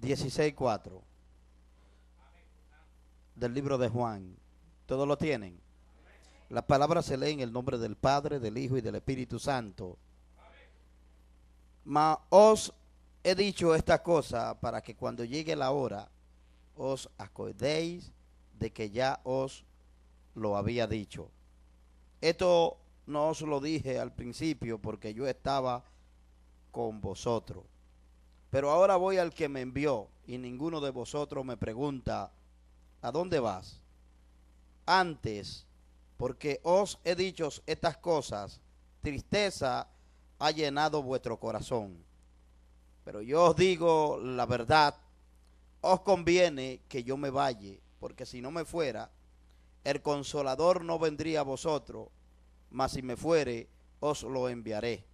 16:4 del libro de Juan. ¿Todos lo tienen? La palabra se lee en el nombre del Padre, del Hijo y del Espíritu Santo. Mas os he dicho esta cosa para que cuando llegue la hora os acordéis de que ya os lo había dicho. Esto no os lo dije al principio porque yo estaba con vosotros. Pero ahora voy al que me envió y ninguno de vosotros me pregunta, ¿a dónde vas? Antes, porque os he dicho estas cosas, tristeza ha llenado vuestro corazón. Pero yo os digo la verdad, os conviene que yo me vaya, porque si no me fuera, el Consolador no vendría a vosotros, mas si me fuere, os lo enviaré.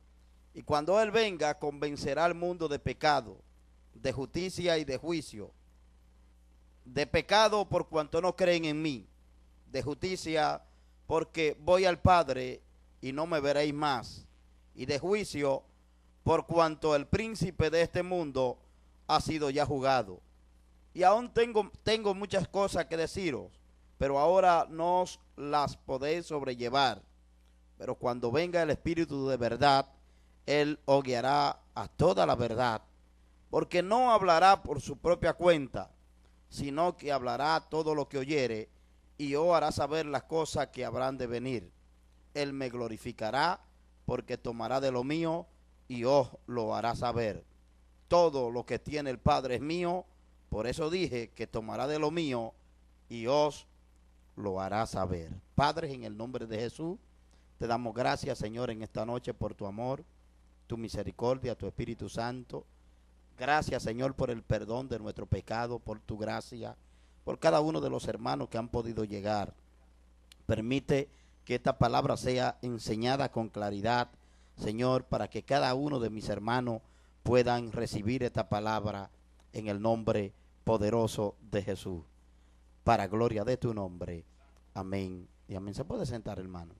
Y cuando Él venga, convencerá al mundo de pecado, de justicia y de juicio. De pecado por cuanto no creen en mí, de justicia porque voy al Padre y no me veréis más, y de juicio por cuanto el príncipe de este mundo ha sido ya juzgado. Y aún tengo muchas cosas que deciros, pero ahora no os las podéis sobrellevar. Pero cuando venga el Espíritu de verdad, Él os guiará a toda la verdad, porque no hablará por su propia cuenta, sino que hablará todo lo que oyere, y os hará saber las cosas que habrán de venir. Él me glorificará, porque tomará de lo mío y os lo hará saber. Todo lo que tiene el Padre es mío, por eso dije que tomará de lo mío y os lo hará saber. Padre, en el nombre de Jesús, te damos gracias, Señor, en esta noche por tu amor, tu misericordia, tu Espíritu Santo. Gracias, Señor, por el perdón de nuestro pecado, por tu gracia, por cada uno de los hermanos que han podido llegar. Permite que esta palabra sea enseñada con claridad, Señor, para que cada uno de mis hermanos puedan recibir esta palabra en el nombre poderoso de Jesús. Para gloria de tu nombre. Amén y amén. ¿Se puede sentar, hermano?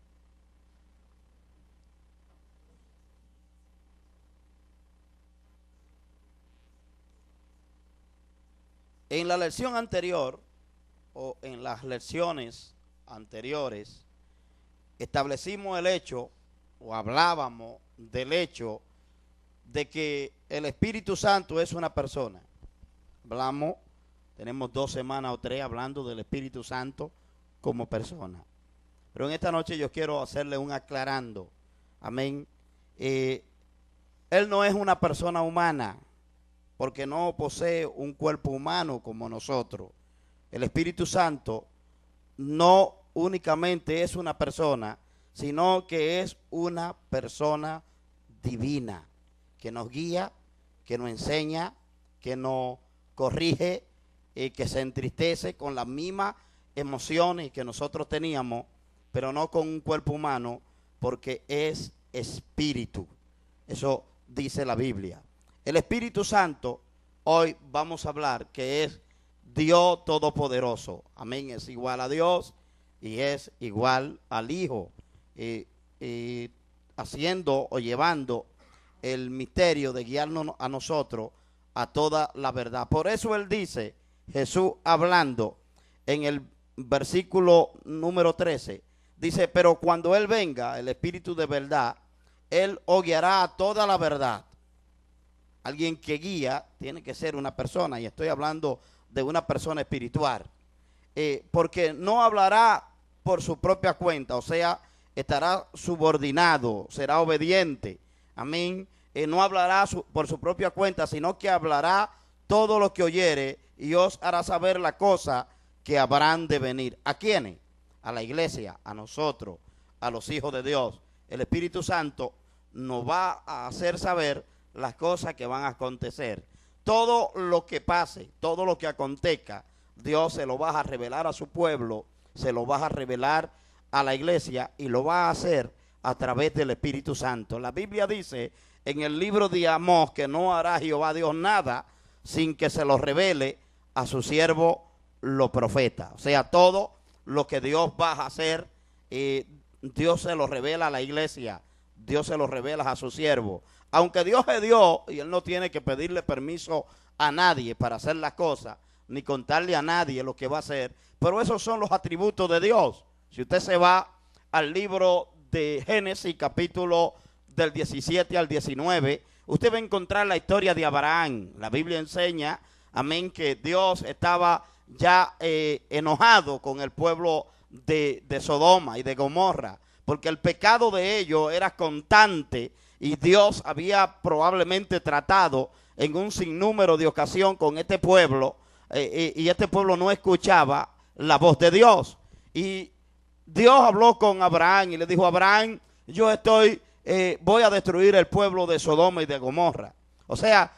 En la lección anterior, o en las lecciones anteriores, establecimos el hecho, o hablábamos del hecho, de que el Espíritu Santo es una persona. Hablamos, tenemos 2 semanas o 3 hablando del Espíritu Santo como persona. Pero en esta noche yo quiero hacerle un aclarando. Amén. Él no es una persona humana, porque no posee un cuerpo humano como nosotros. El Espíritu Santo no únicamente es una persona, sino que es una persona divina, que nos guía, que nos enseña, que nos corrige y que se entristece con las mismas emociones que nosotros teníamos, pero no con un cuerpo humano, porque es espíritu. Eso dice la Biblia. El Espíritu Santo, hoy vamos a hablar que es Dios Todopoderoso. Amén, es igual a Dios y es igual al Hijo. Haciendo o llevando el misterio de guiarnos a nosotros a toda la verdad. Por eso Él dice, Jesús hablando en el versículo número 13, dice, pero cuando Él venga, el Espíritu de verdad, Él os guiará a toda la verdad. Alguien que guía tiene que ser una persona, y estoy hablando de una persona espiritual, porque no hablará por su propia cuenta, o sea, estará subordinado, será obediente, amén. No hablará por su propia cuenta, sino que hablará todo lo que oyere y os hará saber la cosa que habrán de venir. ¿A quiénes? A la iglesia, a nosotros, a los hijos de Dios. El Espíritu Santo nos va a hacer saber las cosas que van a acontecer. Todo lo que pase, todo lo que acontezca, Dios se lo va a revelar a su pueblo, se lo va a revelar a la iglesia y lo va a hacer a través del Espíritu Santo. La Biblia dice en el libro de Amós que no hará Jehová Dios nada sin que se lo revele a su siervo los profetas. O sea, todo lo que Dios va a hacer, Dios se lo revela a la iglesia, Dios se lo revela a su siervo. Aunque Dios es Dios y Él no tiene que pedirle permiso a nadie para hacer las cosas, ni contarle a nadie lo que va a hacer, pero esos son los atributos de Dios. Si usted se va al libro de Génesis, capítulo del 17 al 19, usted va a encontrar la historia de Abraham. La Biblia enseña, amén, que Dios estaba ya enojado con el pueblo de Sodoma y de Gomorra, porque el pecado de ellos era constante y Dios había probablemente tratado en un sinnúmero de ocasiones con este pueblo, y este pueblo no escuchaba la voz de Dios. Y Dios habló con Abraham y le dijo: Abraham, yo voy a destruir el pueblo de Sodoma y de Gomorra. O sea,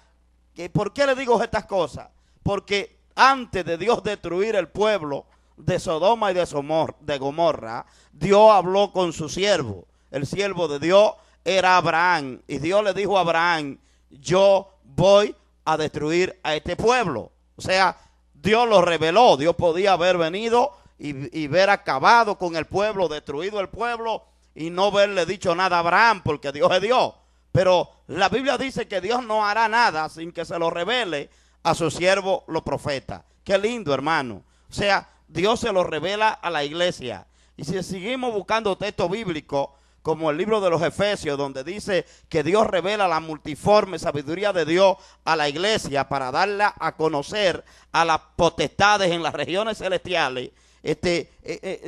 ¿por qué le digo estas cosas? Porque antes de Dios destruir el pueblo de Sodoma y de Gomorra, Dios habló con su siervo. El siervo de Dios era Abraham, y Dios le dijo a Abraham: yo voy a destruir a este pueblo. O sea, Dios lo reveló. Dios podía haber venido y ver acabado con el pueblo, destruido el pueblo, y no haberle dicho nada a Abraham, porque Dios es Dios. Pero la Biblia dice que Dios no hará nada sin que se lo revele a su siervo los profetas. Qué lindo, hermano. O sea, Dios se lo revela a la iglesia. Y si seguimos buscando textos bíblicos, como el libro de los Efesios, donde dice que Dios revela la multiforme sabiduría de Dios a la iglesia para darla a conocer a las potestades en las regiones celestiales,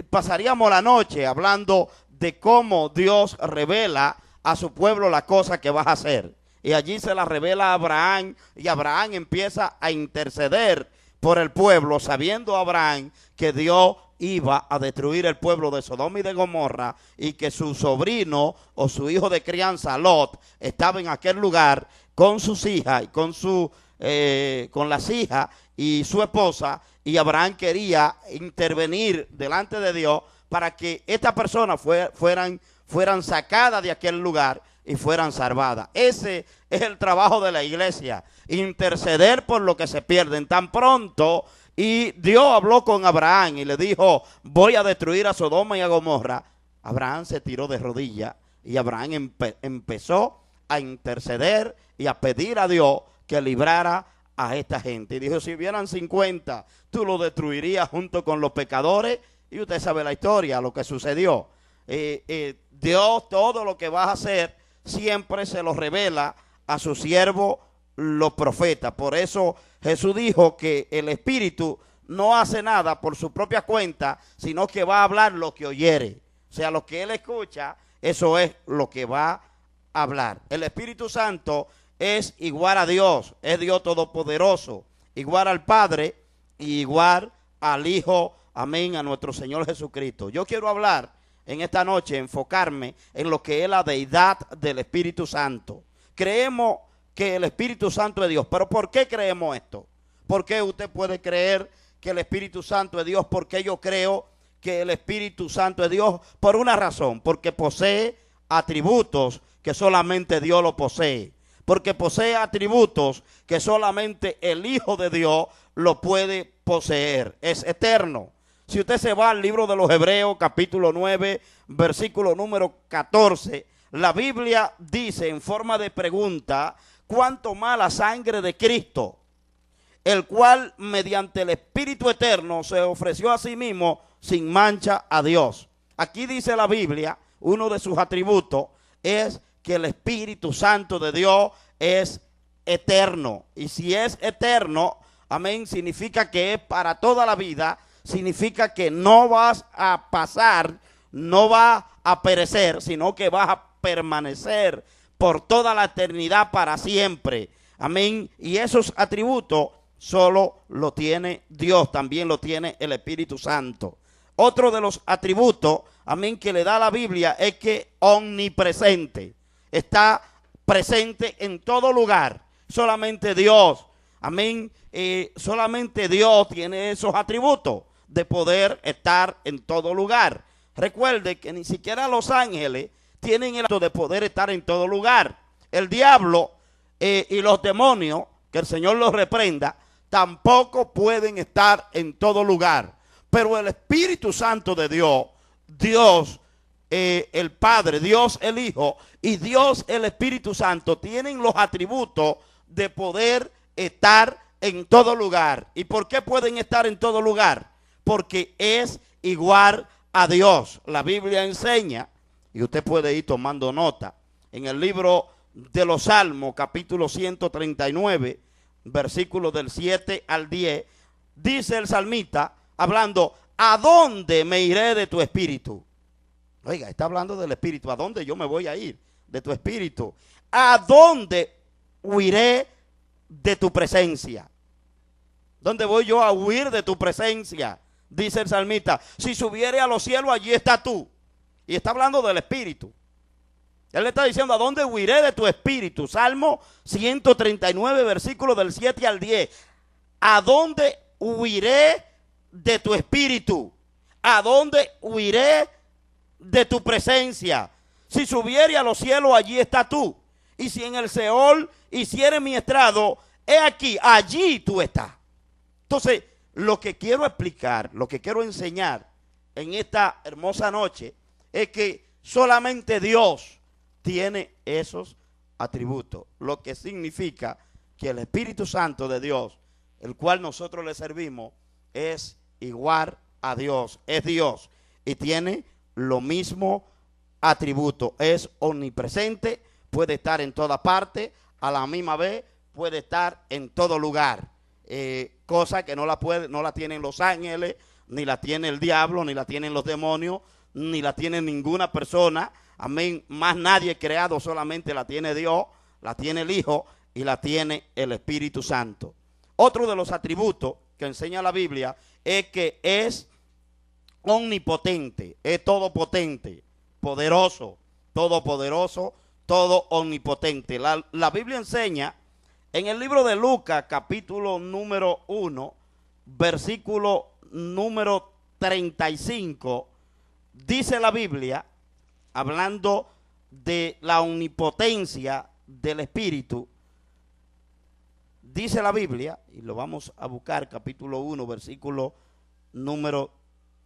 pasaríamos la noche hablando de cómo Dios revela a su pueblo la cosa que va a hacer. Y allí se la revela a Abraham, y Abraham empieza a interceder por el pueblo, sabiendo Abraham que Dios iba a destruir el pueblo de Sodoma y de Gomorra, y que su sobrino o su hijo de crianza, Lot, estaba en aquel lugar con sus hijas y con las hijas y su esposa, y Abraham quería intervenir delante de Dios para que estas personas fueran sacadas de aquel lugar y fueran salvadas. Ese es el trabajo de la iglesia, interceder por lo que se pierden. Tan pronto y Dios habló con Abraham y le dijo: voy a destruir a Sodoma y a Gomorra, Abraham se tiró de rodillas y Abraham empezó a interceder y a pedir a Dios que librara a esta gente. Y dijo: si hubieran 50, tú lo destruirías junto con los pecadores. Y usted sabe la historia, lo que sucedió. Dios, todo lo que va a hacer, siempre se lo revela a su siervo, los profetas. Por eso Jesús dijo que el Espíritu no hace nada por su propia cuenta, sino que va a hablar lo que oyere. O sea, lo que él escucha, eso es lo que va a hablar. El Espíritu Santo es igual a Dios, es Dios todopoderoso, igual al Padre y igual al Hijo, amén, a nuestro Señor Jesucristo. Yo quiero hablar en esta noche, enfocarme en lo que es la deidad del Espíritu Santo. Creemos que el Espíritu Santo es Dios, pero ¿por qué creemos esto? ¿Por qué usted puede creer que el Espíritu Santo es Dios? Porque yo creo que el Espíritu Santo es Dios por una razón: porque posee atributos que solamente Dios lo posee, porque posee atributos que solamente el Hijo de Dios lo puede poseer. Es eterno. Si usted se va al libro de los Hebreos, capítulo 9, versículo número 14, la Biblia dice en forma de pregunta: cuánto más la sangre de Cristo, el cual mediante el Espíritu eterno se ofreció a sí mismo sin mancha a Dios. Aquí dice la Biblia, uno de sus atributos es que el Espíritu Santo de Dios es eterno. Y si es eterno, amén, significa que es para toda la vida. Significa que no vas a pasar, no vas a perecer, sino que vas a permanecer por toda la eternidad, para siempre. Amén. Y esos atributos solo lo tiene Dios, también lo tiene el Espíritu Santo. Otro de los atributos, amén, que le da la Biblia es que omnipresente. Está presente en todo lugar. Solamente Dios, amén, solamente Dios tiene esos atributos de poder estar en todo lugar. Recuerde que ni siquiera los ángeles tienen el acto de poder estar en todo lugar. El diablo y los demonios, que el Señor los reprenda, tampoco pueden estar en todo lugar. Pero el Espíritu Santo de Dios, Dios el Padre, Dios el Hijo y Dios el Espíritu Santo tienen los atributos de poder estar en todo lugar. ¿Y por qué pueden estar en todo lugar? Porque es igual a Dios. La Biblia enseña, y usted puede ir tomando nota, en el libro de los Salmos, capítulo 139, versículos del 7 al 10, dice el salmista, hablando, ¿a dónde me iré de tu espíritu? Oiga, está hablando del espíritu. ¿A dónde yo me voy a ir de tu espíritu? ¿A dónde huiré de tu presencia? ¿Dónde voy yo a huir de tu presencia? Dice el salmista, si subiere a los cielos, allí está tú. Y está hablando del espíritu. Él le está diciendo, ¿a dónde huiré de tu espíritu? Salmo 139, versículos del 7 al 10. ¿A dónde huiré de tu espíritu? ¿A dónde huiré de tu presencia? Si subiere a los cielos, allí está tú. Y si en el Seol hiciere mi estrado, he aquí, allí tú estás. Entonces, lo que quiero explicar, lo que quiero enseñar en esta hermosa noche, es que solamente Dios tiene esos atributos. Lo que significa que el Espíritu Santo de Dios, el cual nosotros le servimos, es igual a Dios. Es Dios y tiene lo mismo atributo. Es omnipresente, puede estar en toda parte, a la misma vez puede estar en todo lugar. Cosa que no la tienen los ángeles, ni la tiene el diablo, ni la tienen los demonios, ni la tiene ninguna persona. Amén. Más nadie creado, solamente la tiene Dios, la tiene el Hijo y la tiene el Espíritu Santo. Otro de los atributos que enseña la Biblia es que es omnipotente, es todopotente, poderoso, todopoderoso, todo omnipotente. La Biblia enseña en el libro de Lucas, capítulo número 1, versículo número 35, dice la Biblia, hablando de la omnipotencia del Espíritu, dice la Biblia, y lo vamos a buscar, capítulo 1, versículo número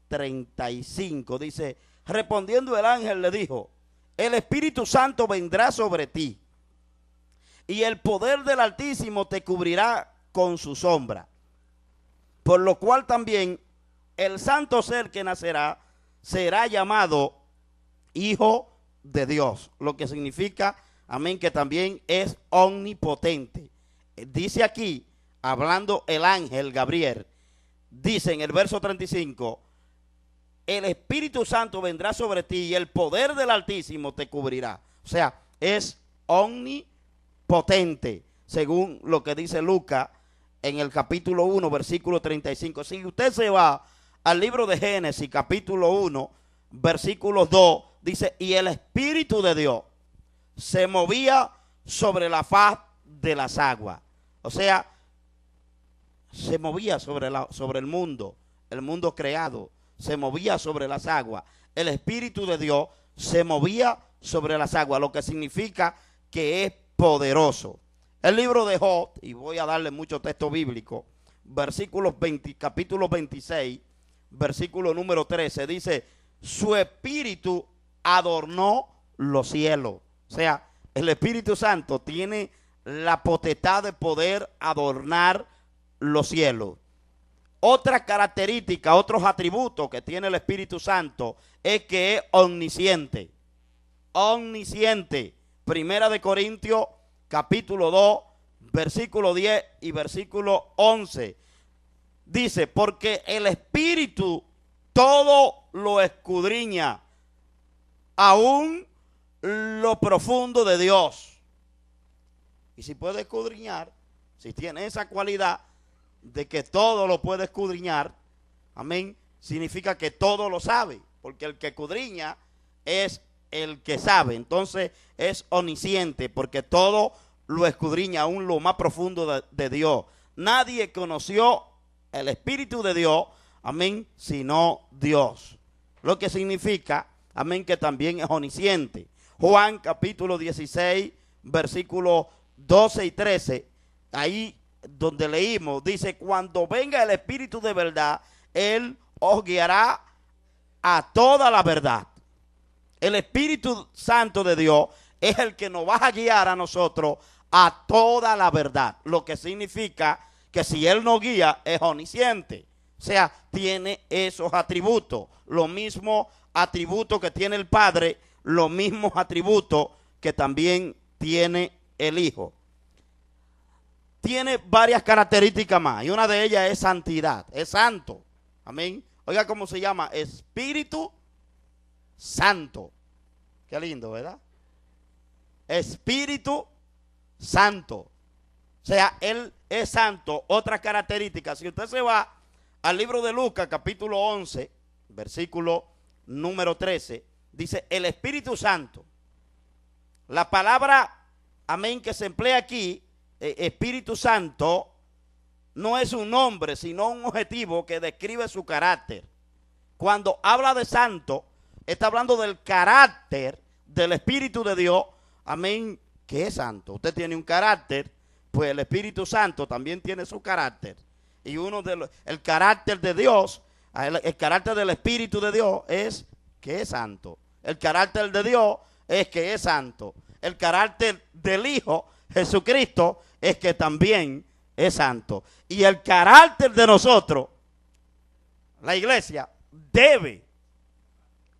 35, dice, respondiendo el ángel le dijo, el Espíritu Santo vendrá sobre ti, y el poder del Altísimo te cubrirá con su sombra, por lo cual también el santo ser que nacerá será llamado Hijo de Dios, lo que significa, amén, que también es omnipotente. Dice aquí, hablando el ángel Gabriel, dice en el verso 35, el Espíritu Santo vendrá sobre ti y el poder del Altísimo te cubrirá. O sea, es omnipotente, según lo que dice Lucas en el capítulo 1, versículo 35. Si usted se va al libro de Génesis, capítulo 1, versículo 2, dice, y el Espíritu de Dios se movía sobre la faz de las aguas. O sea, se movía sobre el mundo creado, se movía sobre las aguas. El Espíritu de Dios se movía sobre las aguas, lo que significa que es poderoso. El libro de Job, y voy a darle mucho texto bíblico, capítulo 26, versículo número 13, dice, su espíritu adornó los cielos. O sea, el Espíritu Santo tiene la potestad de poder adornar los cielos. Otra característica, otros atributos que tiene el Espíritu Santo es que es omnisciente. Omnisciente. Primera de Corintios, capítulo 2, versículo 10 y versículo 11. Dice, porque el Espíritu todo lo escudriña, aún lo profundo de Dios. Y si puede escudriñar, si tiene esa cualidad de que todo lo puede escudriñar, amén, significa que todo lo sabe, porque el que escudriña es el que sabe. Entonces es omnisciente, porque todo lo escudriña, aún lo más profundo de Dios. Nadie conoció el Espíritu de Dios, amén, sino Dios. Lo que significa, amén, que también es omnisciente. Juan capítulo 16, versículos 12 y 13, ahí donde leímos, dice, cuando venga el Espíritu de verdad, Él os guiará a toda la verdad. El Espíritu Santo de Dios es el que nos va a guiar a nosotros a toda la verdad. Lo que significa que si Él nos guía, es omnisciente. O sea, tiene esos atributos. Los mismos atributos que tiene el Padre, los mismos atributos que también tiene el Hijo. Tiene varias características más, y una de ellas es santidad, es santo. Amén. Oiga cómo se llama, Espíritu Santo. Qué lindo, ¿verdad? Espíritu Santo. O sea, Él es santo. Otra característica, si usted se va al libro de Lucas, capítulo 11, versículo número 13, dice, el Espíritu Santo. La palabra, amén, que se emplea aquí, Espíritu Santo, no es un nombre, sino un objetivo que describe su carácter. Cuando habla de santo, está hablando del carácter del Espíritu de Dios, amén, que es santo. Usted tiene un carácter, pues el Espíritu Santo también tiene su carácter. Y el carácter de Dios, el carácter del Espíritu de Dios es que es santo. El carácter de Dios es que es santo. El carácter del Hijo, Jesucristo, es que también es santo. Y el carácter de nosotros, la iglesia, debe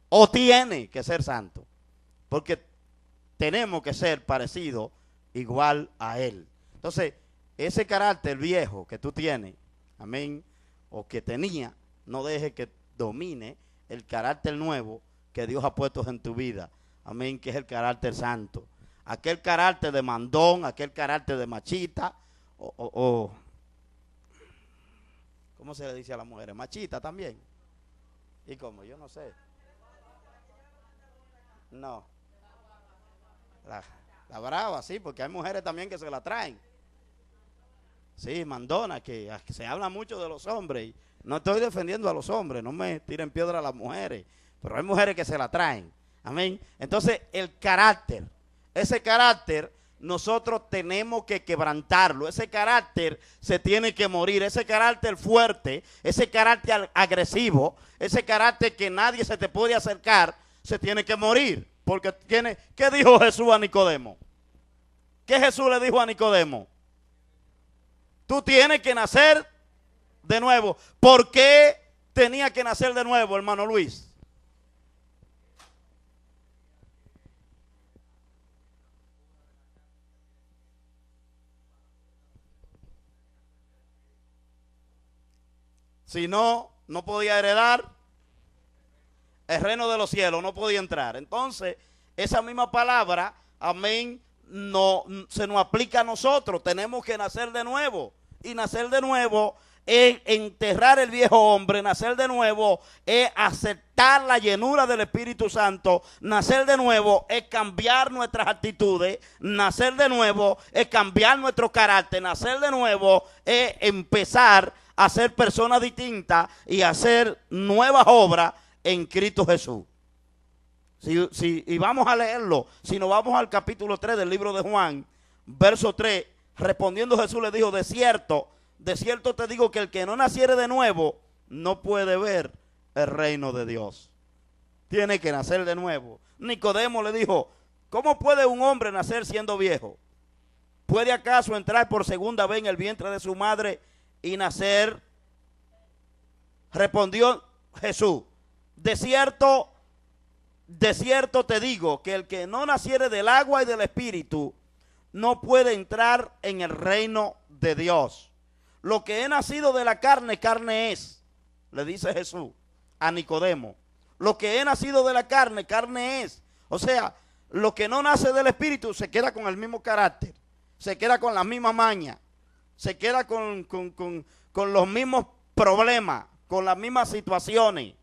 o tiene que ser santo. Porque tenemos que ser parecidos igual a Él. Entonces, ese carácter viejo que tú tienes, amén, o que tenía, no deje que domine el carácter nuevo que Dios ha puesto en tu vida. Amén, que es el carácter santo. Aquel carácter de mandón, aquel carácter de machita, ¿cómo se le dice a las mujeres? Machita también. ¿Y cómo? Yo no sé. No. La brava, sí, porque hay mujeres también que se la traen. Sí, mandona, que se habla mucho de los hombres. Y no estoy defendiendo a los hombres, no me tiren piedra a las mujeres, pero hay mujeres que se la traen. Amén. Entonces, el carácter, ese carácter nosotros tenemos que quebrantarlo. Ese carácter se tiene que morir. Ese carácter fuerte, ese carácter agresivo, ese carácter que nadie se te puede acercar, se tiene que morir. Porque ¿qué dijo Jesús a Nicodemo? ¿Qué Jesús le dijo a Nicodemo? Tú tienes que nacer de nuevo. ¿Por qué tenía que nacer de nuevo, hermano Luis? Si no, no podía heredar el reino de los cielos, no podía entrar. Entonces, esa misma palabra, amén, no se nos aplica a nosotros. Tenemos que nacer de nuevo. Y nacer de nuevo es enterrar el viejo hombre. Nacer de nuevo es aceptar la llenura del Espíritu Santo. Nacer de nuevo es cambiar nuestras actitudes. Nacer de nuevo es cambiar nuestro carácter. Nacer de nuevo es empezar a ser personas distintas y hacer nuevas obras en Cristo Jesús. Y vamos a leerlo, si nos vamos al capítulo 3 del libro de Juan, verso 3, respondiendo Jesús le dijo, de cierto te digo que el que no naciere de nuevo no puede ver el reino de Dios. Tiene que nacer de nuevo. Nicodemo le dijo, ¿cómo puede un hombre nacer siendo viejo? ¿Puede acaso entrar por segunda vez en el vientre de su madre y nacer? Respondió Jesús, de cierto te digo que el que no naciere del agua y del espíritu no puede entrar en el reino de Dios. Lo que he nacido de la carne, carne es, le dice Jesús a Nicodemo. Lo que he nacido de la carne, carne es. O sea, lo que no nace del espíritu se queda con el mismo carácter, se queda con la misma maña, se queda con los mismos problemas, con las mismas situaciones.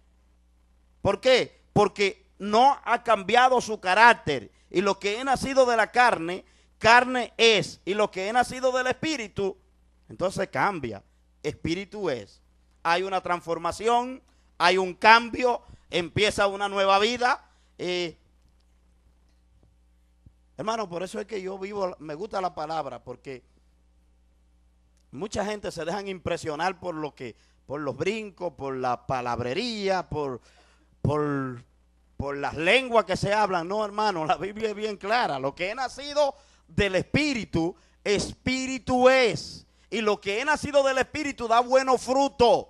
¿Por qué? Porque no ha cambiado su carácter. Y lo que he nacido de la carne, carne es. Y lo que he nacido del espíritu, entonces cambia. Espíritu es. Hay una transformación, hay un cambio, empieza una nueva vida. Hermano, por eso es que yo vivo, me gusta la palabra, porque mucha gente se dejan impresionar por los brincos, por la palabrería, por las lenguas que se hablan. No, hermano, la Biblia es bien clara. Lo que he nacido del Espíritu, Espíritu es. Y lo que es nacido del Espíritu da buenos frutos.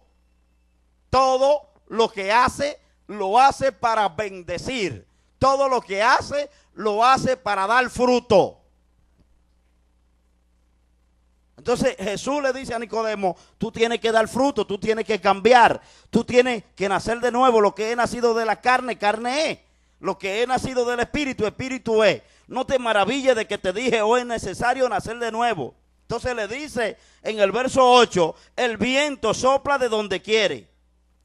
Todo lo que hace, lo hace para bendecir. Todo lo que hace, lo hace para dar fruto. Entonces Jesús le dice a Nicodemo, tú tienes que dar fruto, tú tienes que cambiar, tú tienes que nacer de nuevo. Lo que es nacido de la carne, carne es. Lo que es nacido del Espíritu, Espíritu es. No te maravilles de que te dije, hoy es necesario nacer de nuevo. Entonces le dice en el verso 8, el viento sopla de donde quiere.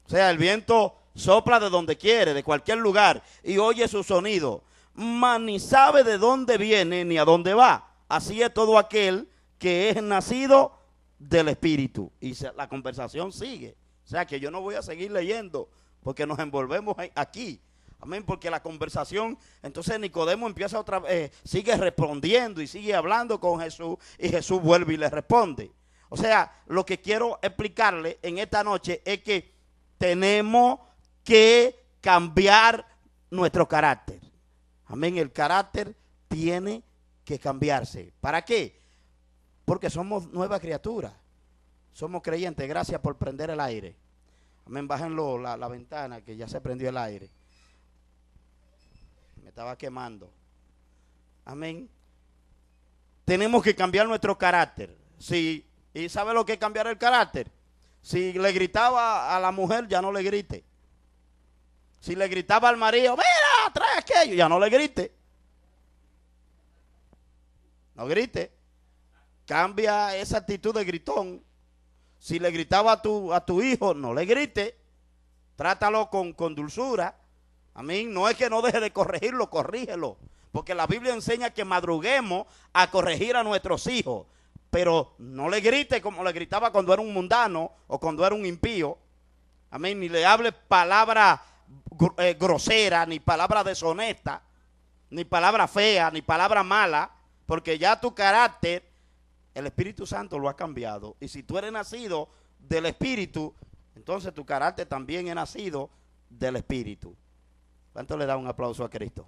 O sea, el viento sopla de donde quiere, de cualquier lugar, y oye su sonido. Mas ni sabe de dónde viene ni a dónde va. Así es todo aquel que es nacido del Espíritu. Y la conversación sigue. O sea que yo no voy a seguir leyendo porque nos envolvemos aquí. Amén, porque la conversación, entonces Nicodemo empieza otra vez, sigue respondiendo y sigue hablando con Jesús, y Jesús vuelve y le responde. O sea, lo que quiero explicarle en esta noche es que tenemos que cambiar nuestro carácter. Amén, el carácter tiene que cambiarse. ¿Para qué? Porque somos nuevas criaturas, somos creyentes. Gracias por prender el aire. Amén, bájenlo la ventana que ya se prendió el aire. Me estaba quemando. Amén. Tenemos que cambiar nuestro carácter. Sí, ¿y sabe lo que es cambiar el carácter? Si le gritaba a la mujer, ya no le grite. Si le gritaba al marido, mira, trae aquello, ya no le grite. No grite. Cambia esa actitud de gritón. Si le gritaba a tu hijo, no le grite. Trátalo con dulzura. Amén. No es que no deje de corregirlo, corrígelo. Porque la Biblia enseña que madruguemos a corregir a nuestros hijos. Pero no le grite como le gritaba cuando era un mundano o cuando era un impío. Amén. Ni le hable palabra grosera, ni palabra deshonesta, ni palabra fea, ni palabra mala. Porque ya tu carácter, el Espíritu Santo lo ha cambiado. Y si tú eres nacido del Espíritu, entonces tu carácter también es nacido del Espíritu. ¿Cuánto le da un aplauso a Cristo?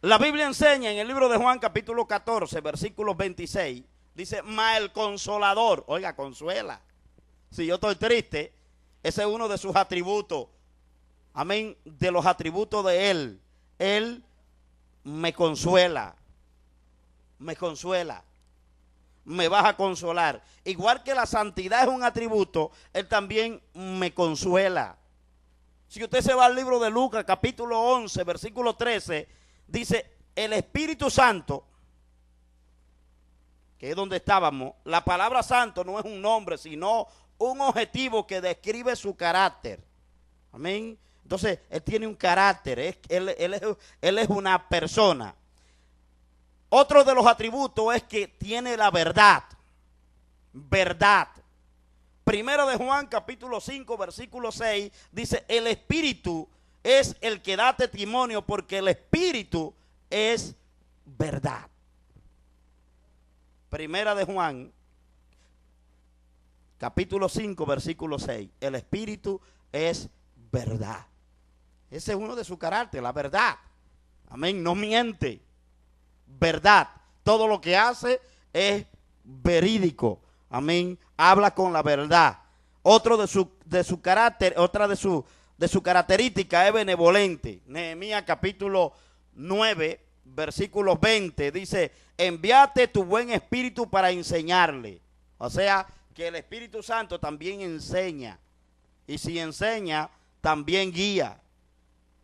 La Biblia enseña en el libro de Juan capítulo 14, versículo 26, dice, mas el consolador, oiga, consuela. Si yo estoy triste, ese es uno de sus atributos. Amén, de los atributos de Él. Él me consuela, me consuela, me vas a consolar. Igual que la santidad es un atributo, Él también me consuela. Si usted se va al libro de Lucas, capítulo 11, versículo 13, dice, el Espíritu Santo, que es donde estábamos, la palabra santo no es un nombre, sino un objetivo que describe su carácter. Amén. Entonces, Él tiene un carácter, él es una persona. Otro de los atributos es que tiene la verdad. Verdad. Primero de Juan, capítulo 5, versículo 6, dice, el Espíritu es el que da testimonio, porque el Espíritu es verdad. Primera de Juan, capítulo 5, versículo 6, el Espíritu es verdad. Ese es uno de su carácter, la verdad. Amén, no miente. Verdad. Todo lo que hace es verídico. Amén. Habla con la verdad. Otro de su carácter, otra de su característica es benevolente. Nehemías capítulo 9, versículo 20 dice, envíate tu buen espíritu para enseñarle. O sea, que el Espíritu Santo también enseña. Y si enseña, también guía.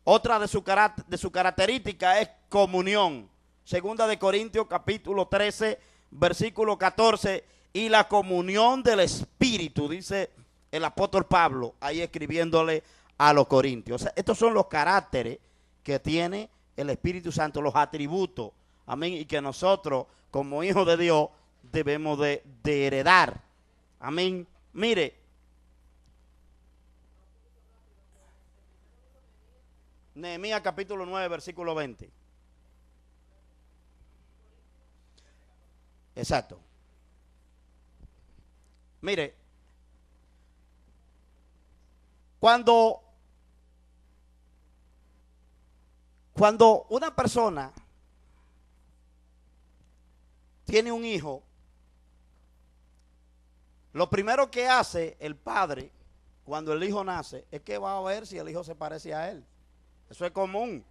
Otra de su característica es comunión. Segunda de Corintios capítulo 13, versículo 14. Y la comunión del Espíritu, dice el apóstol Pablo, ahí escribiéndole a los corintios. O sea, estos son los caracteres que tiene el Espíritu Santo, los atributos. Amén. Y que nosotros, como hijos de Dios, debemos de heredar. Amén. Mire. Nehemías capítulo 9, versículo 20. Exacto. Mire, cuando Cuando una persona tiene un hijo, lo primero que hace el padre cuando el hijo nace es que va a ver si el hijo se parece a él. Eso es común.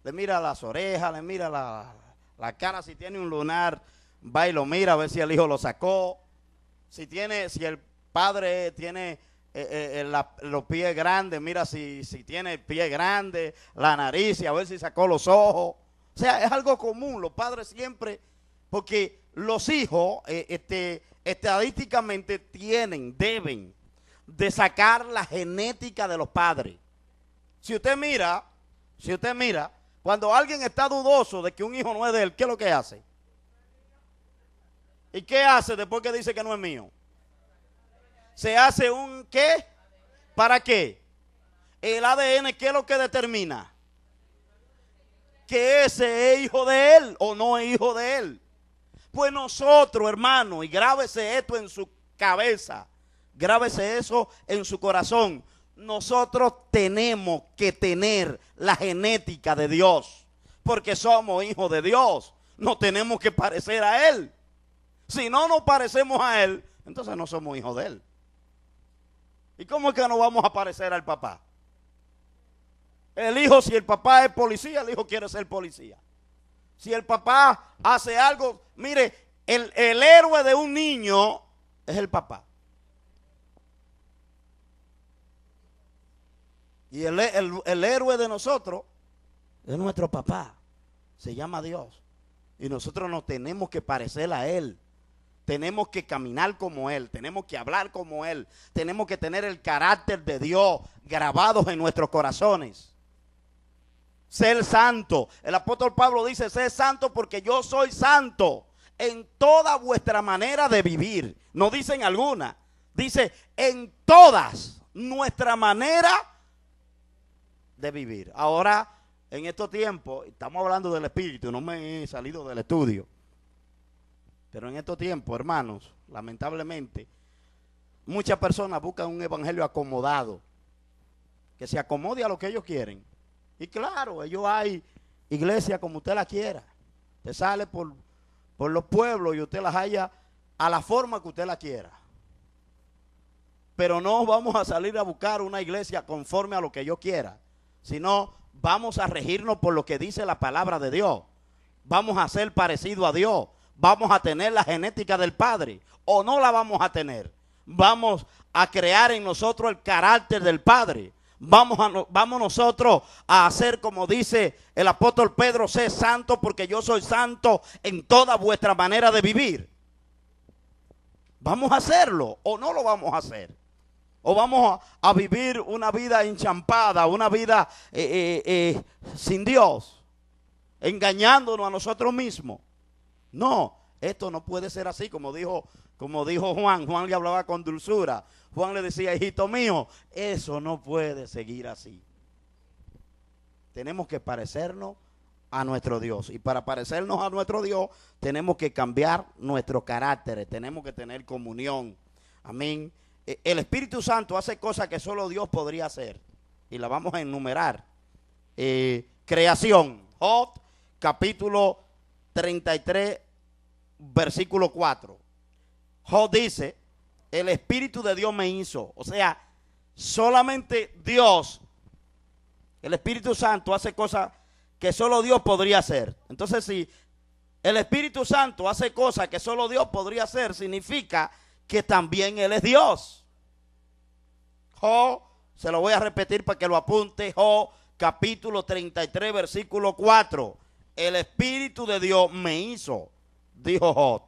Le mira las orejas, le mira la cara, si tiene un lunar, va y lo mira a ver si el hijo lo sacó. Si el padre tiene los pies grandes, mira si tiene el pie grande, la nariz, y a ver si sacó los ojos. O sea, es algo común. Los padres siempre, porque los hijos estadísticamente deben de sacar la genética de los padres. Si usted mira, cuando alguien está dudoso de que un hijo no es de él, ¿qué es lo que hace? ¿Y qué hace después que dice que no es mío? Se hace un ¿qué? ¿Para qué? El ADN, ¿qué es lo que determina? Que ese es hijo de él o no es hijo de él. Pues nosotros, hermano, y grábese esto en su cabeza, grábese eso en su corazón. Nosotros tenemos que tener la genética de Dios, porque somos hijos de Dios. No tenemos que parecer a Él. Si no nos parecemos a Él, entonces no somos hijos de Él. ¿Y cómo es que nos vamos a parecer al papá? El hijo, si el papá es policía, el hijo quiere ser policía. Si el papá hace algo, mire, el héroe de un niño es el papá. Y el héroe de nosotros es nuestro papá. Se llama Dios. Y nosotros nos tenemos que parecer a Él. Tenemos que caminar como Él. Tenemos que hablar como Él. Tenemos que tener el carácter de Dios grabado en nuestros corazones. Ser santo. El apóstol Pablo dice, sé santo porque yo soy santo en toda vuestra manera de vivir. No dice en alguna. Dice en todas nuestra manera de vivir. Ahora, en estos tiempos, estamos hablando del espíritu, no me he salido del estudio. Pero en estos tiempos, hermanos, lamentablemente, muchas personas buscan un evangelio acomodado, que se acomode a lo que ellos quieren. Y claro, ellos hay iglesia como usted la quiera. Usted sale por los pueblos y usted las halla a la forma que usted la quiera. Pero no vamos a salir a buscar una iglesia conforme a lo que yo quiera, sino vamos a regirnos por lo que dice la palabra de Dios. Vamos a ser parecidos a Dios. Vamos a tener la genética del Padre o no la vamos a tener. Vamos a crear en nosotros el carácter del Padre. Vamos nosotros a hacer como dice el apóstol Pedro, sé santo porque yo soy santo en toda vuestra manera de vivir. ¿Vamos a hacerlo o no lo vamos a hacer? ¿O vamos a vivir una vida enchampada, una vida sin Dios, engañándonos a nosotros mismos? No, esto no puede ser así, como dijo Juan. Juan le hablaba con dulzura. Juan le decía, hijito mío, eso no puede seguir así. Tenemos que parecernos a nuestro Dios. Y para parecernos a nuestro Dios, tenemos que cambiar nuestros caracteres. Tenemos que tener comunión. Amén. El Espíritu Santo hace cosas que solo Dios podría hacer. Y la vamos a enumerar. Creación. Job, capítulo 33, versículo 4. Job dice, el Espíritu de Dios me hizo. O sea, solamente Dios, el Espíritu Santo hace cosas que solo Dios podría hacer. Entonces, si el Espíritu Santo hace cosas que solo Dios podría hacer, significa que también Él es Dios. Job, se lo voy a repetir para que lo apunte. Job, capítulo 33, versículo 4. El Espíritu de Dios me hizo, dijo Job.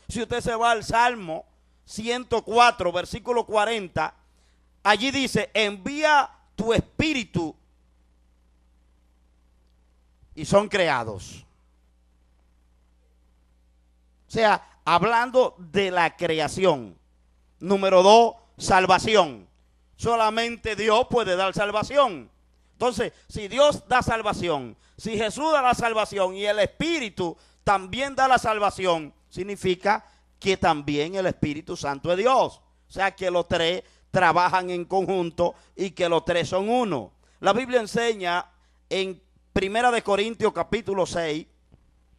Si usted se va al Salmo 104, versículo 40, allí dice, envía tu espíritu y son creados. O sea, hablando de la creación. Número 2, salvación. Solamente Dios puede dar salvación. Entonces, si Dios da salvación, si Jesús da la salvación y el Espíritu también da la salvación, significa que también el Espíritu Santo es Dios. O sea que los tres trabajan en conjunto y que los tres son uno. La Biblia enseña en Primera de Corintios capítulo 6,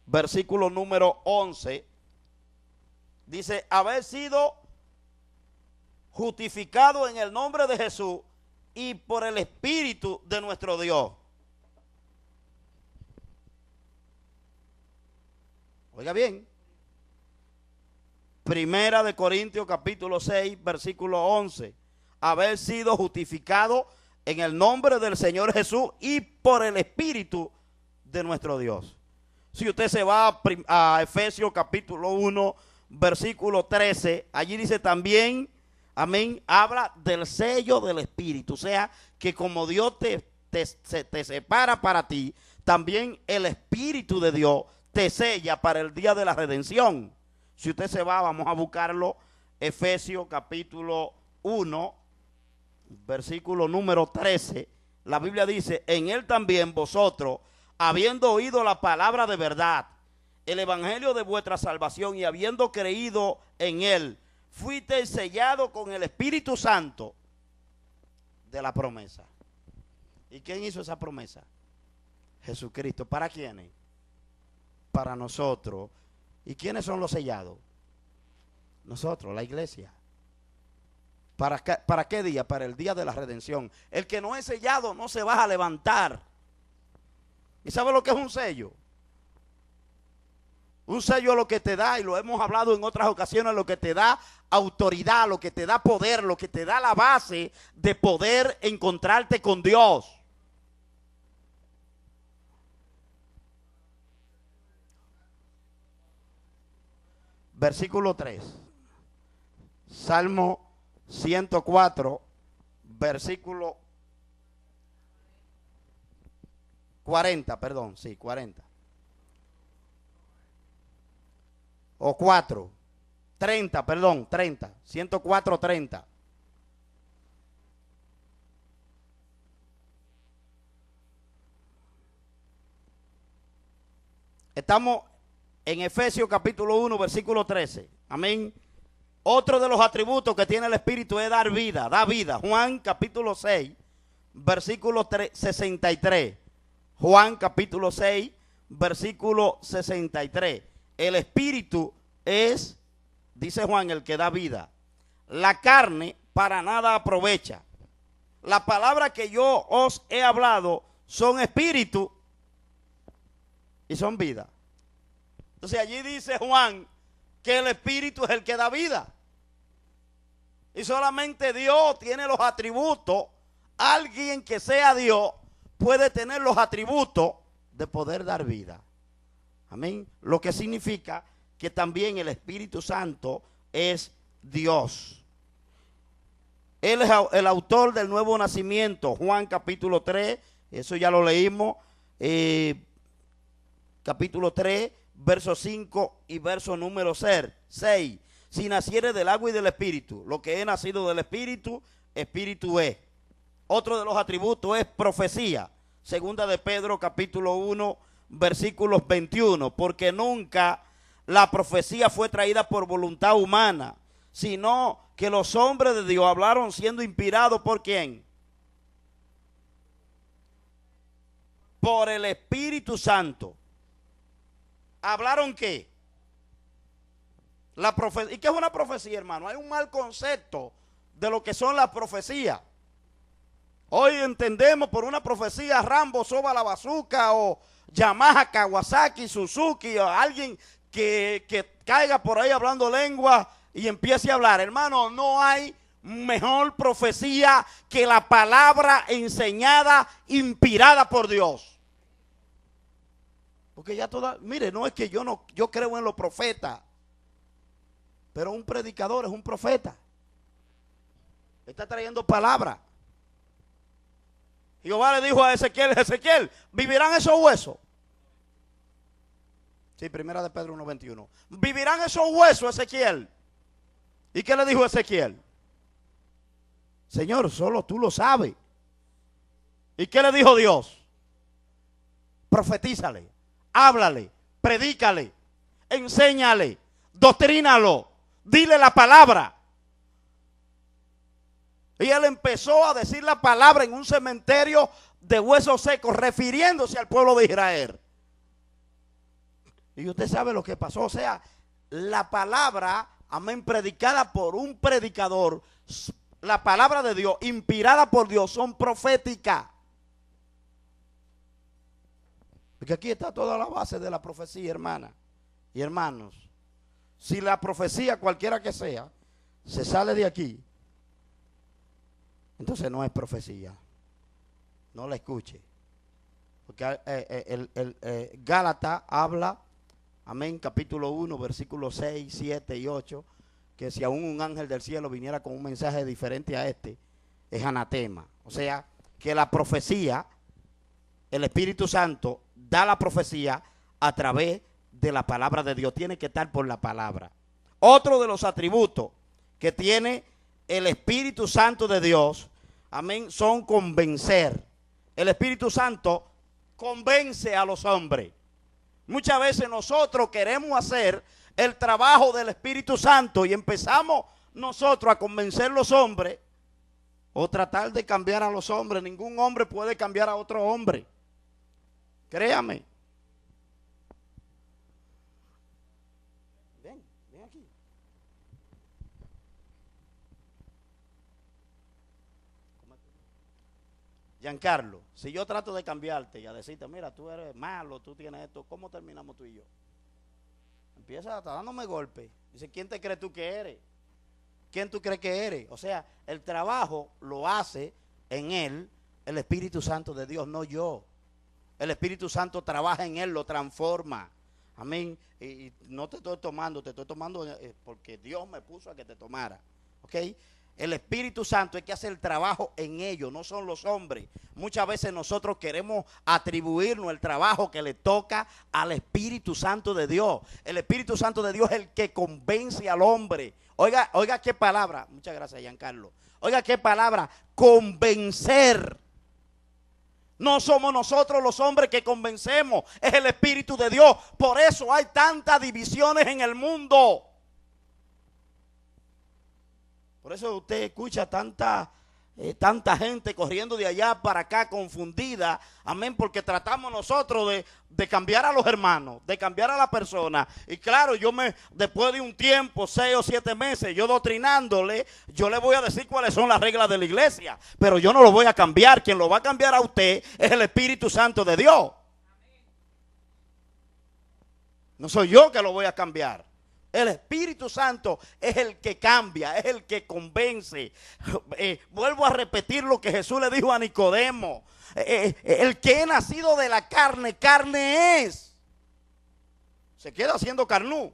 versículo número 11, dice, haber sido justificado en el nombre de Jesús y por el Espíritu de nuestro Dios. Oiga bien, Primera de Corintios capítulo 6, versículo 11, haber sido justificado en el nombre del Señor Jesús y por el Espíritu de nuestro Dios. Si usted se va a Efesios capítulo 1, versículo 13, allí dice también, amén, habla del sello del Espíritu. O sea, que como Dios te separa para ti, también el Espíritu de Dios te sella para el día de la redención. Si usted se va, vamos a buscarlo, Efesios capítulo 1, versículo número 13, la Biblia dice, en él también vosotros, habiendo oído la palabra de verdad, el evangelio de vuestra salvación, y habiendo creído en él, fuisteis sellados con el Espíritu Santo de la promesa. ¿Y quién hizo esa promesa? Jesucristo. ¿Para quiénes? Para nosotros. ¿Y quiénes son los sellados? Nosotros, la iglesia. ¿Para qué día? Para el día de la redención. El que no es sellado no se va a levantar. ¿Y sabe lo que es un sello? Un sello lo que te da, y lo hemos hablado en otras ocasiones, lo que te da autoridad, lo que te da poder, lo que te da la base de poder encontrarte con Dios. Versículo 3. Salmo 104, versículo 40, perdón, sí, 40. O 4, 30, perdón, 30, 104, 30. Estamos en Efesios capítulo 1, versículo 13. Amén. Otro de los atributos que tiene el Espíritu es dar vida, da vida. Juan capítulo 6, versículo 63. Juan capítulo 6, versículo 63. El Espíritu es, dice Juan, el que da vida. La carne para nada aprovecha. La palabra que yo os he hablado son espíritu y son vida. Entonces allí dice Juan que el Espíritu es el que da vida. Y solamente Dios tiene los atributos. Alguien que sea Dios puede tener los atributos de poder dar vida. Amén. Lo que significa que también el Espíritu Santo es Dios. Él es el autor del nuevo nacimiento. Juan capítulo 3, eso ya lo leímos. Capítulo 3, verso 5 y verso número 6. Si naciere del agua y del Espíritu, lo que es nacido del Espíritu, Espíritu es. Otro de los atributos es profecía. Segunda de Pedro capítulo 1, versículos 21. Porque nunca la profecía fue traída por voluntad humana, sino que los hombres de Dios hablaron siendo inspirados ¿por quién? Por el Espíritu Santo. ¿Hablaron qué? La profecía. ¿Y qué es una profecía, hermano? Hay un mal concepto de lo que son las profecías. Hoy entendemos por una profecía Rambo, Soba la Bazooka o Yamaha, Kawasaki, Suzuki o alguien que caiga por ahí hablando lengua y empiece a hablar. Hermano, no hay mejor profecía que la palabra enseñada, inspirada por Dios. Porque ya toda, mire, no es que yo creo en los profetas, pero un predicador es un profeta. Está trayendo palabra. Jehová le dijo a Ezequiel, ¿vivirán esos huesos? Sí, primera de Pedro 1:21. ¿Vivirán esos huesos, Ezequiel? ¿Y qué le dijo Ezequiel? Señor, solo tú lo sabes. ¿Y qué le dijo Dios? Profetízale, háblale, predícale, enséñale, doctrínalo, dile la palabra. Y él empezó a decir la palabra en un cementerio de huesos secos, refiriéndose al pueblo de Israel. Y usted sabe lo que pasó. O sea, la palabra, amén, predicada por un predicador, la palabra de Dios, inspirada por Dios, son proféticas. Porque aquí está toda la base de la profecía, hermana y hermanos. Si la profecía, cualquiera que sea, se sale de aquí, entonces no es profecía. No la escuche. Porque Gálatas habla, amén, capítulo 1, versículos 6, 7 y 8, que si aún un ángel del cielo viniera con un mensaje diferente a este, es anatema. O sea, que la profecía, el Espíritu Santo da la profecía a través de la palabra de Dios. Tiene que estar por la palabra. Otro de los atributos que tiene el Espíritu Santo de Dios, amén, son convencer. El Espíritu Santo convence a los hombres. Muchas veces nosotros queremos hacer el trabajo del Espíritu Santo y empezamos nosotros a convencer a los hombres o tratar de cambiar a los hombres. Ningún hombre puede cambiar a otro hombre. Créame. Ven aquí. Giancarlo, si yo trato de cambiarte y a decirte, mira, tú eres malo, tú tienes esto, ¿cómo terminamos tú y yo? Empieza hasta dándome golpes. Dice, ¿quién te crees tú que eres? ¿Quién tú crees que eres? O sea, el trabajo lo hace en él el Espíritu Santo de Dios, no yo. El Espíritu Santo trabaja en él, lo transforma. Amén. Y no te estoy tomando porque Dios me puso a que te tomara. ¿Ok? El Espíritu Santo es que hace el trabajo en ellos, no son los hombres. Muchas veces nosotros queremos atribuirnos el trabajo que le toca al Espíritu Santo de Dios. El Espíritu Santo de Dios es el que convence al hombre. Oiga qué palabra. Muchas gracias, Giancarlo. Oiga qué palabra. Convencer. No somos nosotros los hombres que convencemos, es el Espíritu de Dios. Por eso hay tantas divisiones en el mundo. Por eso usted escucha tanta gente corriendo de allá para acá confundida. Amén, porque tratamos nosotros de cambiar a los hermanos, de cambiar a la persona. Y claro, después de un tiempo, 6 o 7 meses, yo doctrinándole, yo le voy a decir cuáles son las reglas de la iglesia. Pero yo no lo voy a cambiar. Quien lo va a cambiar a usted es el Espíritu Santo de Dios. No soy yo que lo voy a cambiar. El Espíritu Santo es el que cambia, es el que convence. Vuelvo a repetir lo que Jesús le dijo a Nicodemo. El que es nacido de la carne, carne es. Se queda siendo carnú.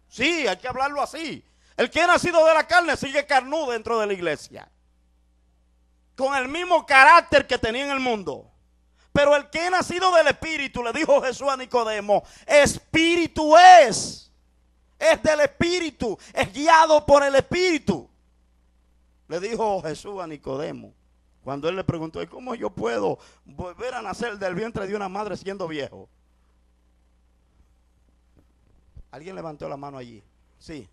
Sí, hay que hablarlo así. El que es nacido de la carne sigue carnú dentro de la iglesia. Con el mismo carácter que tenía en el mundo. Pero el que es nacido del Espíritu, le dijo Jesús a Nicodemo, Espíritu es del Espíritu, es guiado por el Espíritu. Le dijo Jesús a Nicodemo, cuando él le preguntó, ¿y cómo yo puedo volver a nacer del vientre de una madre siendo viejo? ¿Alguien levantó la mano allí? Sí.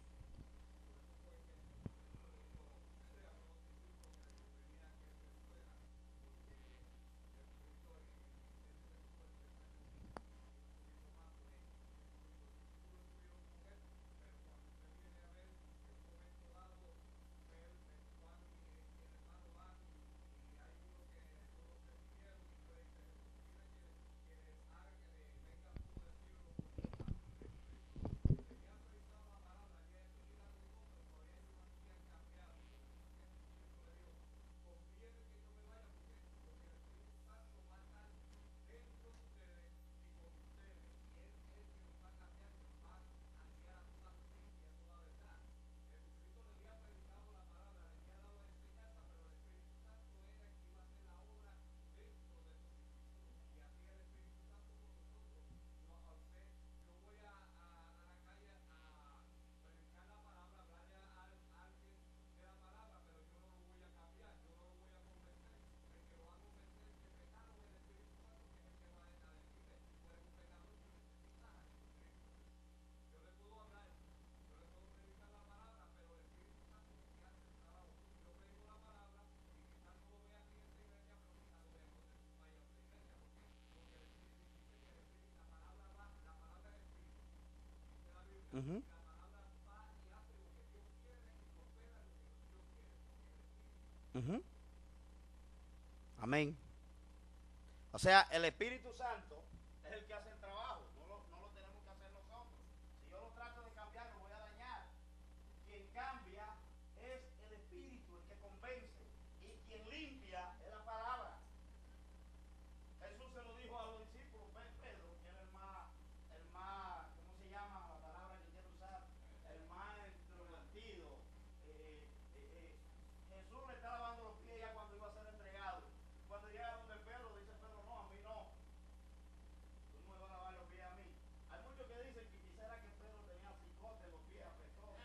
Ujú. Ujú. Amén. O sea, el Espíritu Santo es el que hace el trabajo, no lo tenemos que hacer nosotros. Si yo lo trato de cambiar, lo voy a dañar. Quien cambia es el Espíritu, el que convence. Y quien limpia es la palabra. Jesús se lo dijo a los discípulos, Pedro, que era el más, ¿cómo se llama la palabra que quiero usar? El más extrovertido. Eh, eh, eh, Jesús le está lavando los pies ya cuando iba a ser entregado. Cuando llega donde Pedro, dice Pedro, no, a mí no. Tú no me vas a lavar los pies a mí. Hay muchos que dicen que quisiera que Pedro tenía cicote en los pies apestosos.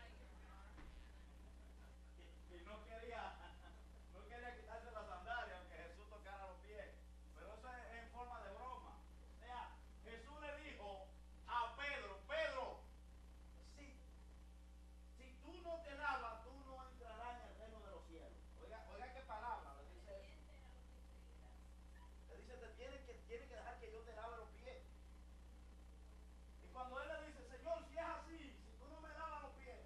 Y no quería, no quería quitarse las sandalias aunque Jesús tocara los pies. Pero eso es en forma de broma. O sea, Jesús le dijo a Pedro, Pedro, si, si tú no te lavas, tú no entrarás en el reino de los cielos. Oiga, oiga qué palabra le dice eso. Le dice, tiene que dejar que yo te lave los pies. Y cuando él le dice, Señor, si es así, si tú no me lavas los pies,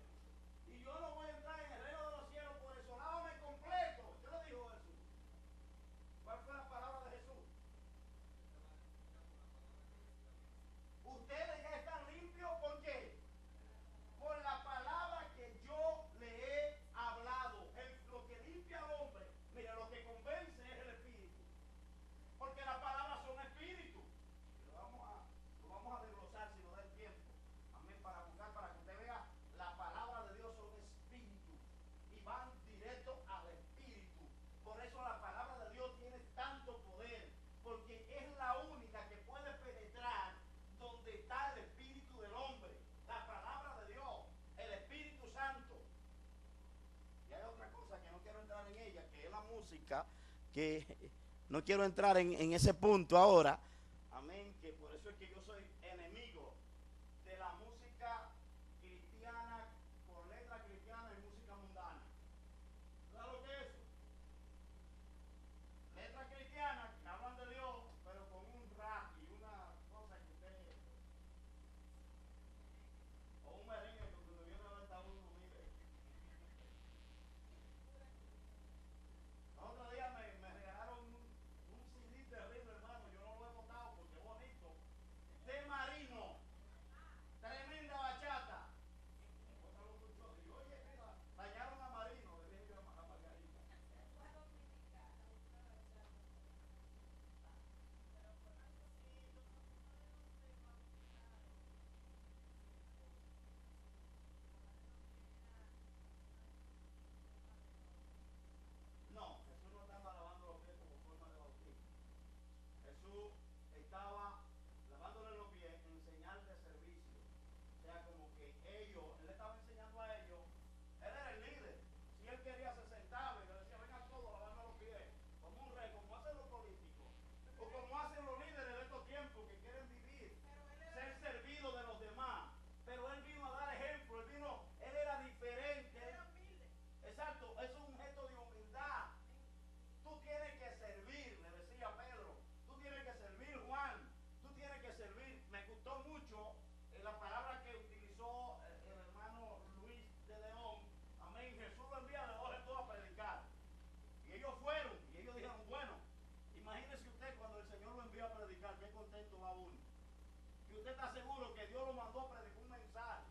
y yo no voy a entrar en el reino de los cielos, por eso lávame completo. ¿Qué le dijo Jesús? ¿Cuál fue la palabra de Jesús? Ustedes ya están limpios, ¿por qué? Por la palabra que yo le he hablado. Lo que limpia al hombre, mira, lo que convence es el espíritu. Porque las palabras son espíritu. Y lo vamos a desglosar si nos da el tiempo. Amén, para buscar, para que usted vea, la palabra de Dios son espíritu. Y van directo al espíritu. Por eso la palabra de Dios tiene tanto poder. Porque es la única que puede penetrar donde está el espíritu del hombre. La palabra de Dios, el Espíritu Santo. Y hay otra cosa que no quiero entrar en ella, que es la música, que no quiero entrar en ese punto ahora. Amén, que por eso es que yo soy enemigo de la música cristiana, por letra cristiana y música mundana. ¿Sabes lo que es eso? Letras cristianas que hablan de Dios, pero con un rap y una cosa que usted, o un merengue que cuando viene a ver está uno, mire. El otro día me regalaron un CD terrible, hermano, yo no lo he botado porque es bonito. De Marino, tremenda bachata. Y oye, mira, dañaron a Marino, le dije yo a Margarita. No, Jesús no estaba lavando los pies como forma de bautismo. Jesús estaba lavándole los pies en señal de servicio. O sea, como que él le estaba enseñando a ellos, él era el líder. Si él quería se sentaba y le decía, vengan todos a lavarme los pies, como un rey, como hacen los políticos, o como hacen los líderes de estos tiempos que quieren vivir, ser servidos de los demás. Pero él vino a dar ejemplo, él era diferente. Exacto, es un gesto de humildad. Tú tienes que servir, le decía Pedro. Tú tienes que servir, Juan. Tú tienes que servir. Me gustó mucho la palabra que utilizó el hermano Luis de León. Amén. Jesús lo envía de dos en dos a predicar. Y ellos fueron. Y ellos dijeron, bueno, imagínese usted cuando el Señor lo envió a predicar, qué contento va uno. Y usted está seguro que Dios lo mandó a predicar un mensaje.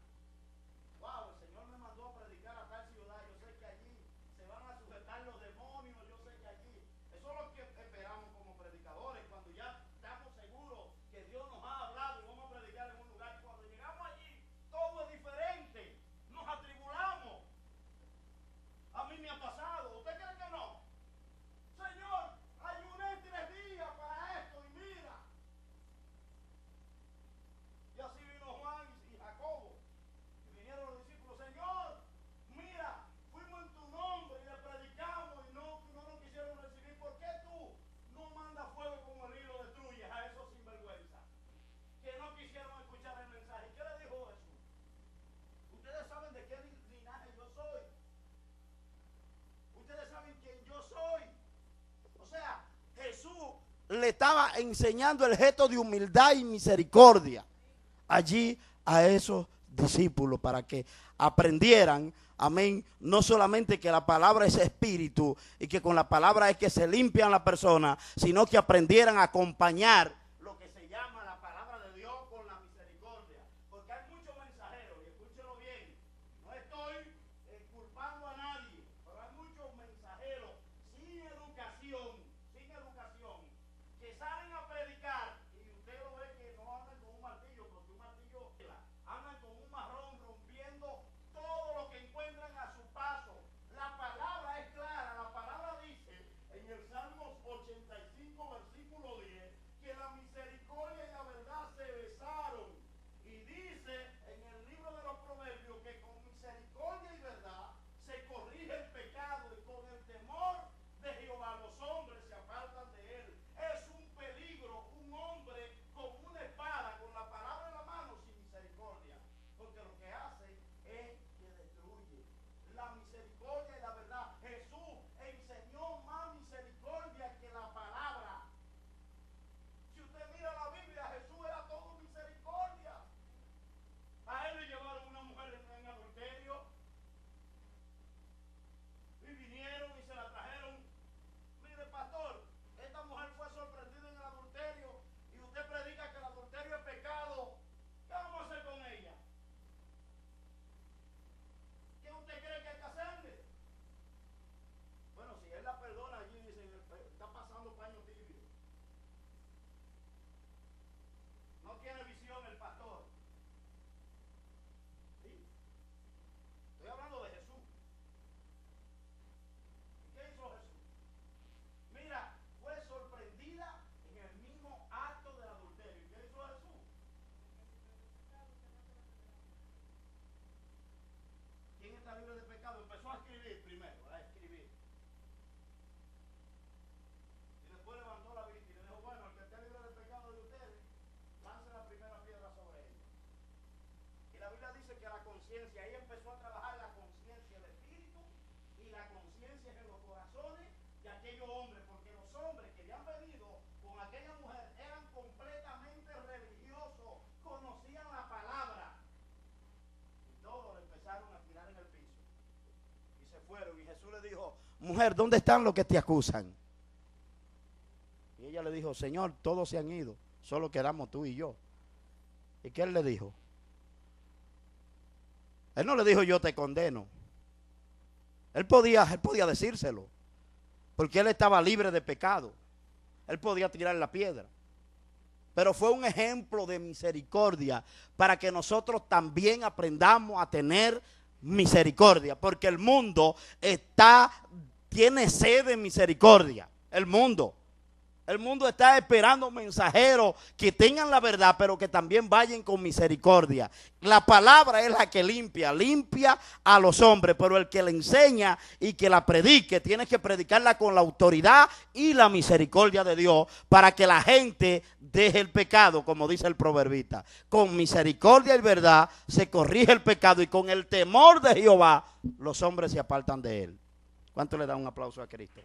Wow, el Señor me mandó a predicar a tal ciudad. Yo sé que allí se van a sujetar los demonios. Yo sé que allí. Eso es lo que esperamos como predicadores. Cuando ya estamos seguros que Dios nos ha hablado y vamos a predicar en un lugar. Y cuando llegamos allí, todo es diferente. Nos atribulamos. A mí me ha pasado. ¿Usted cree que no? Señor, ayuné 3 días para esto y mira. Y así vino Juan y Jacobo. Y vinieron los discípulos, Señor, mira, fuimos en tu nombre y le predicamos y no nos quisieron recibir. ¿Por qué tú no mandas fuego como el hilo destruyes a esos sinvergüenza? Que no quisieron escuchar el mensaje. ¿Qué le dijo Jesús? Ustedes saben de qué linaje yo soy. Ustedes saben quién yo soy. O sea, Jesús le estaba enseñando el gesto de humildad y misericordia allí a esos discípulos para que aprendieran, amén, no solamente que la palabra es espíritu y que con la palabra es que se limpian las personas, sino que aprendieran a acompañar lo que se llama la palabra de Dios con la misericordia. Porque hay muchos mensajeros, y escúchelo bien, no estoy culpando a nadie, pero hay muchos mensajeros sin educación, que salen a predicar y usted lo ve que no andan con un martillo, porque un martillo andan con un marrón rompiendo todo lo que encuentran a su paso. La palabra es clara, la palabra dice en el Salmos 85 versículo 10 que la misericordia y la verdad se besaron, y dice en el libro de los Proverbios que con misericordia y verdad se corrige el pecado, y con el temor de Jehová los hombres se apartan de él. Es un peligro un hombre con una espada, con la palabra en la mano, sin misericordia, porque lo que hace es que destruye. La misericordia y la verdad, Jesús enseñó más misericordia que la palabra. Si usted mira la Biblia, Jesús era todo misericordia. A él le llevaron una mujer en adulterio y vinieron y se la trajeron. Mire, pastor, esta mujer fue sorprendida en el adulterio y usted predica que el adulterio es pecado. ¿Qué vamos a hacer con ella? ¿Qué usted cree que hay que hacerle? Bueno, si él la perdona allí, dicen, está pasando paño tibio. No tiene visión el pastor. ¿Sí? Estoy hablando de Jesús. ¿Y qué hizo Jesús? Mira, fue sorprendida en el mismo acto del adulterio. ¿Y qué hizo Jesús? ¿Quién está libre de pecado? Empezó a escribir primero, a escribir. Y después levantó la vista y le dijo, bueno, el que esté libre de pecado de ustedes, lance la primera piedra sobre ella. Y la Biblia dice que la conciencia, ahí empezó a trabajar la conciencia del espíritu y la conciencia en los corazones de aquellos hombres, porque los hombres que ya han venido con aquella mujer eran completamente religiosos, conocían la palabra, y todos le empezaron a tirar en el piso y se fueron. Y Jesús le dijo, mujer, ¿dónde están los que te acusan? Y ella le dijo, Señor, todos se han ido, solo quedamos tú y yo. ¿Y qué él le dijo? Él no le dijo, yo te condeno. Él podía decírselo, porque él estaba libre de pecado. Él podía tirar la piedra. Pero fue un ejemplo de misericordia para que nosotros también aprendamos a tener misericordia, porque el mundo tiene sed de misericordia. El mundo está esperando mensajeros que tengan la verdad, pero que también vayan con misericordia. La palabra es la que limpia a los hombres, pero el que le enseña y que la predique, tiene que predicarla con la autoridad y la misericordia de Dios, para que la gente deje el pecado, como dice el proverbista. Con misericordia y verdad se corrige el pecado, y con el temor de Jehová los hombres se apartan de él. ¿Cuánto le da un aplauso a Cristo?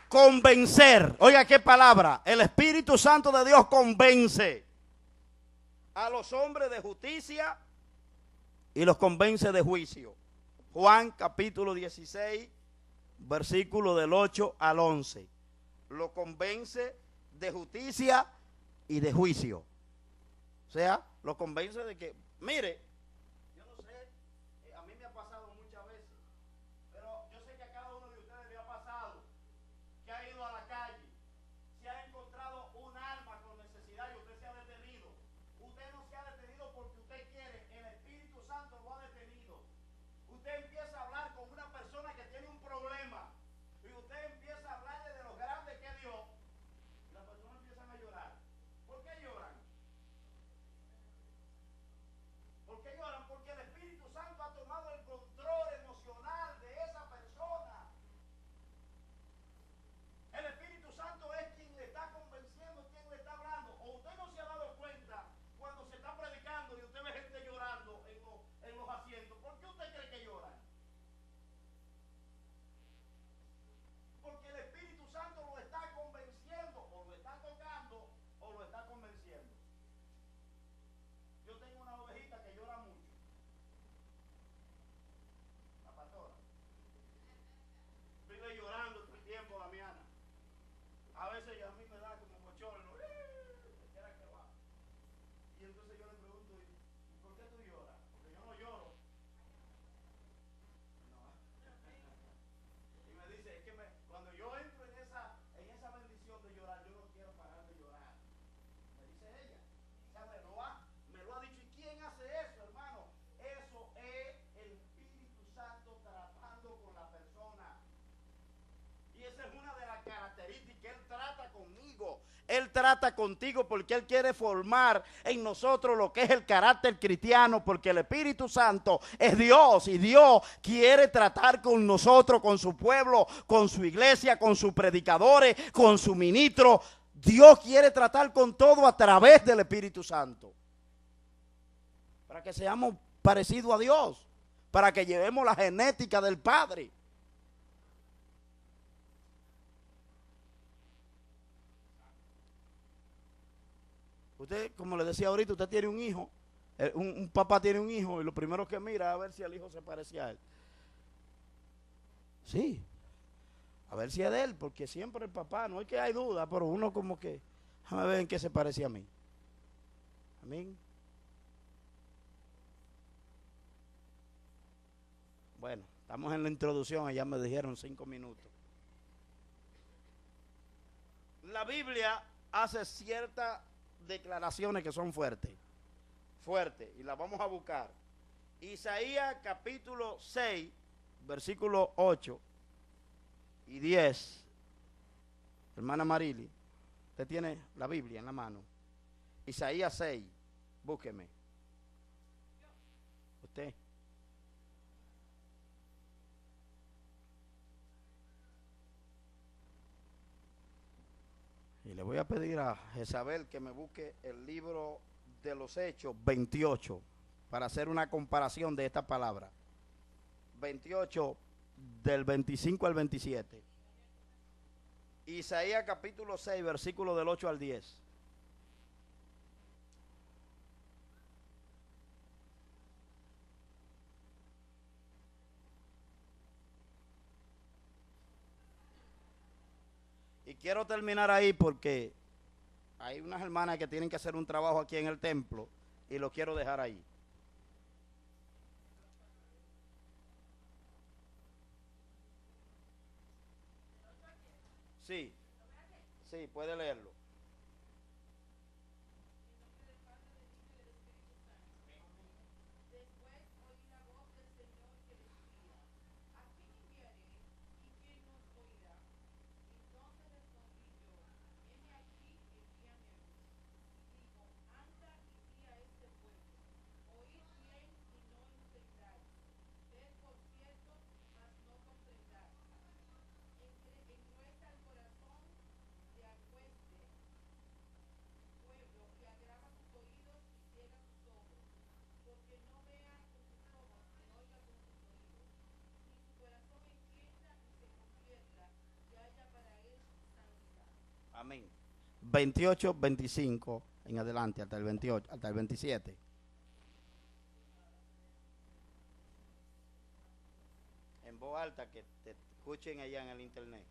Convencer, oiga qué palabra, el Espíritu Santo de Dios convence a los hombres de justicia y los convence de juicio. Juan capítulo 16, versículo del 8 al 11. Lo convence de justicia y de juicio. O sea, lo convence de que, mire, yo no sé, a mí me ha pasado muchas veces, pero yo sé que a cada uno de ustedes le ha pasado que ha ido a la calle, se ha encontrado un arma con necesidad y usted se ha detenido. Usted no se ha detenido porque usted quiere, el Espíritu Santo lo ha detenido. Usted empieza a hablar con una persona que tiene un problema y usted empieza a hablarle de lo grande que es Dios, y las personas empiezan a llorar. ¿Por qué lloran? ¿Por qué contigo. Él trata contigo porque Él quiere formar en nosotros lo que es el carácter cristiano, porque el Espíritu Santo es Dios y Dios quiere tratar con nosotros, con su pueblo, con su iglesia, con sus predicadores, con su ministro. Dios quiere tratar con todo a través del Espíritu Santo, para que seamos parecidos a Dios, para que llevemos la genética del Padre. Usted, como le decía ahorita, usted tiene un hijo, un papá tiene un hijo y lo primero que mira es a ver si el hijo se parece a él. Sí, a ver si es de él, porque siempre el papá, no es que hay duda, pero uno como que, déjame ver en qué se parece a mí. Amén. Bueno, estamos en la introducción, ya me dijeron 5 minutos. La Biblia hace ciertas declaraciones que son fuertes, y las vamos a buscar. Isaías capítulo 6, versículos 8 y 10. Hermana Marili, usted tiene la Biblia en la mano. Isaías 6, búsqueme. Usted. Y le voy a pedir a Jezabel que me busque el libro de los Hechos 28 para hacer una comparación de esta palabra. 28 del 25 al 27. Isaías capítulo 6, versículo del 8 al 10. Y quiero terminar ahí porque hay unas hermanas que tienen que hacer un trabajo aquí en el templo y lo quiero dejar ahí. Sí, sí, puede leerlo. Amén. 28, 25 en adelante, hasta el 28, hasta el 27. En voz alta, que te escuchen allá en el internet.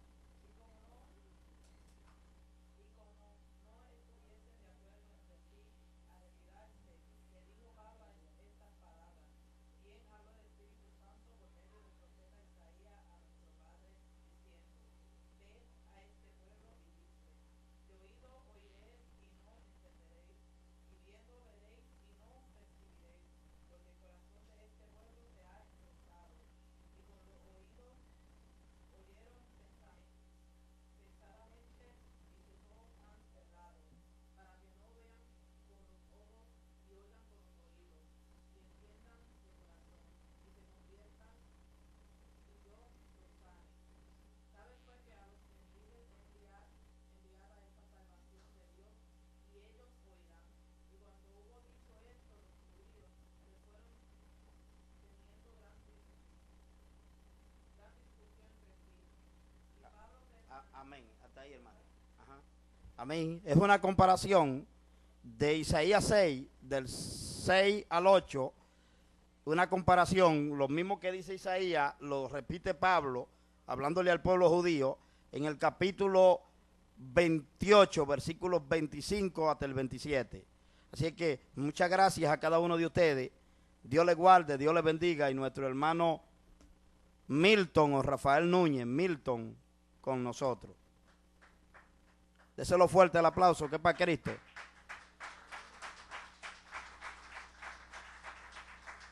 Amén. Hasta ahí, hermano. Ajá. Amén. Es una comparación de Isaías 6, del 6 al 8. Una comparación, lo mismo que dice Isaías, lo repite Pablo, hablándole al pueblo judío, en el capítulo 28, versículos 25 hasta el 27. Así que muchas gracias a cada uno de ustedes. Dios les guarde, Dios les bendiga. Y nuestro hermano Milton o Rafael Núñez, Milton, con nosotros. Déselo fuerte el aplauso, que es para Cristo.